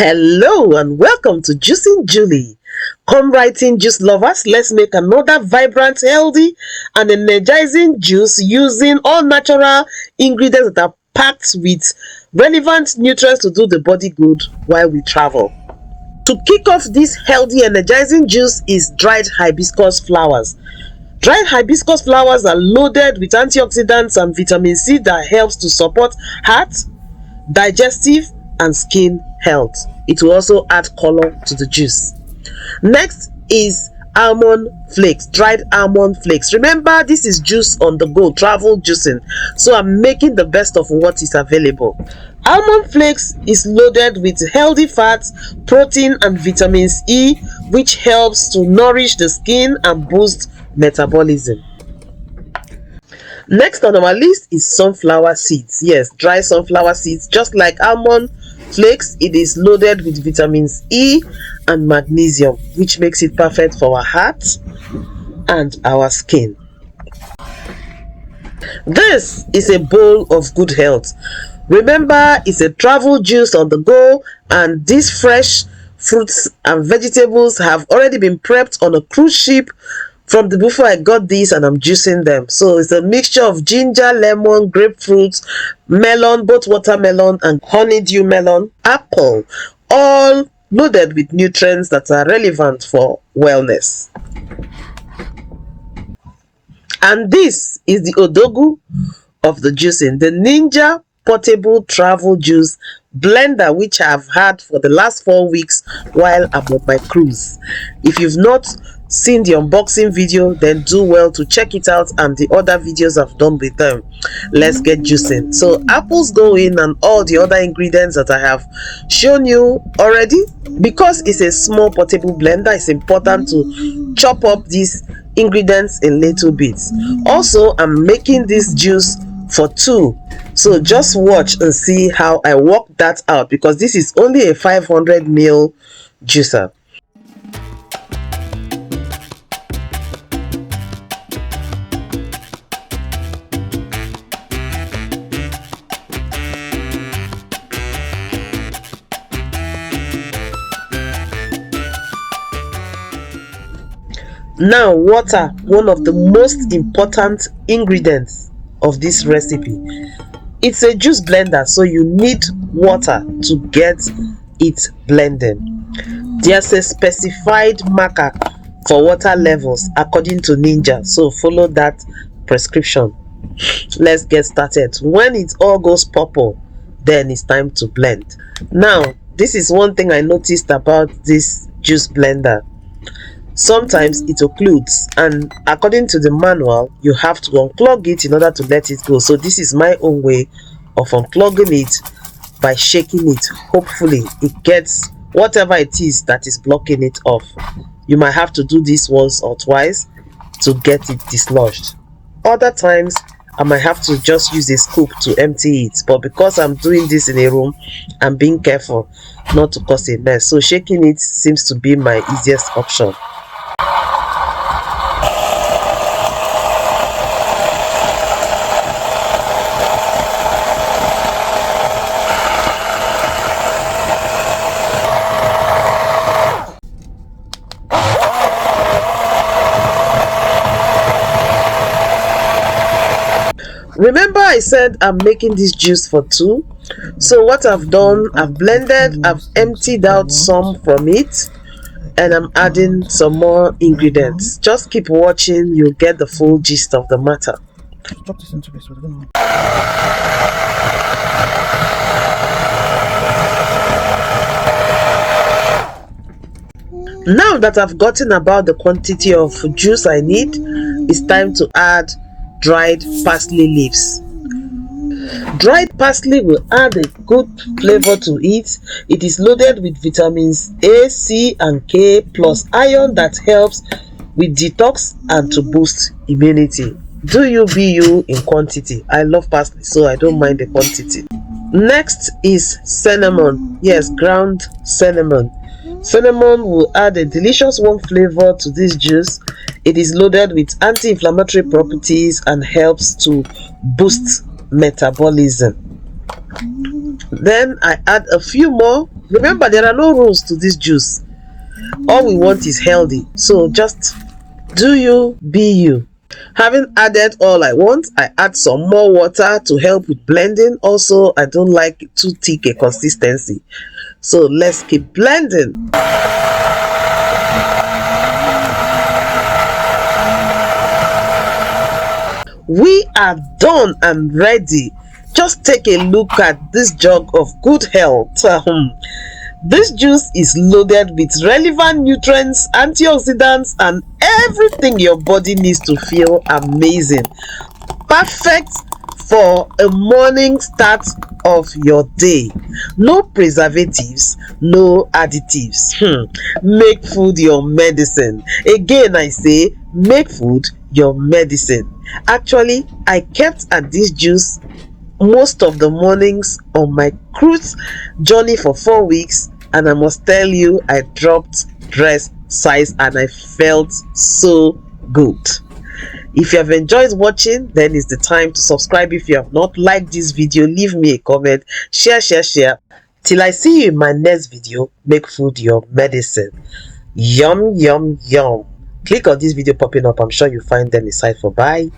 Hello and welcome to Juicing Julie. Come right in, juice lovers. Let's make another vibrant, healthy and energizing juice using all natural ingredients that are packed with relevant nutrients to do the body good while we travel. To kick off this healthy, energizing juice is dried hibiscus flowers. Dried hibiscus flowers are loaded with antioxidants and vitamin C that helps to support heart, digestive and skin health. It will also add color to the juice. Next is almond flakes, dried almond flakes. Remember, this is juice on the go, travel juicing, so I'm making the best of what is available. Almond flakes is loaded with healthy fats, protein and vitamins E, which helps to nourish the skin and boost metabolism. Next on our list is sunflower seeds. Yes, dry sunflower seeds. Just like almond flakes, it is loaded with vitamins E and magnesium, which makes it perfect for our heart and our skin. This is a bowl of good health. Remember, it's a travel juice on the go, and these fresh fruits and vegetables have already been prepped on a cruise ship from the before I got these, and I'm juicing them. So it's a mixture of ginger, lemon, grapefruit, melon, both watermelon and honeydew melon, apple, all loaded with nutrients that are relevant for wellness. And this is the odogu of the juicing, the Ninja portable travel juice blender, which I've had for the last 4 weeks while I'm on my cruise. If you've not seen the unboxing video, then do well to check it out and the other videos I've done with them. Let's get juicing. So apples go in and all the other ingredients that I have shown you already. Because it's a small portable blender, it's important to chop up these ingredients in little bits. Also, I'm making this juice for 2, so just watch and see how I work that out, because this is only a 500 ml juicer. Now, water, one of the most important ingredients of this recipe. It's a juice blender, so you need water to get it blended. There's a specified marker for water levels according to Ninja, so follow that prescription. Let's get started. When it all goes purple, then it's time to blend. Now, this is one thing I noticed about this juice blender. Sometimes it occludes, and according to the manual, you have to unclog it in order to let it go. So this is my own way of unclogging it by shaking it. Hopefully it gets whatever it is that is blocking it off. You might have to do this once or twice to get it dislodged. Other times I might have to just use a scoop to empty it, but because I'm doing this in a room, I'm being careful not to cause a mess, so shaking it seems to be my easiest option. Remember, I said I'm making this juice for 2. So what I've done, I've blended, I've emptied out some from it, and I'm adding some more ingredients. Just keep watching, you'll get the full gist of the matter. Now that I've gotten about the quantity of juice I need, it's time to add dried parsley leaves. Dried parsley will add a good flavor to it. It is loaded with vitamins A, C and K plus iron that helps with detox and to boost immunity. Do you be you in quantity. I love parsley, so I don't mind the quantity. Next is cinnamon. Yes, ground cinnamon. Cinnamon will add a delicious warm flavor to this juice. It is loaded with anti-inflammatory properties and helps to boost metabolism. Then I add a few more. Remember, there are no rules to this juice. All we want is healthy, so just do you, be you. Having added all I want, I add some more water to help with blending. Also, I don't like too thick a consistency, so let's keep blending. We are done and ready. Just take a look at this jug of good health. This juice is loaded with relevant nutrients, antioxidants, and everything your body needs to feel amazing. Perfect for a morning start of your day. No preservatives, no additives. Make food your medicine. Again, I say, make food your medicine. Actually, I kept at this juice most of the mornings on my cruise journey for 4 weeks, and I must tell you, I dropped dress size and I felt so good. If you have enjoyed watching, then it's the time to subscribe. If you have not liked this video, leave me a comment, share. Till I see you in my next video, make food your medicine. Yum. Click on this video popping up. I'm sure you'll find them inside for bye.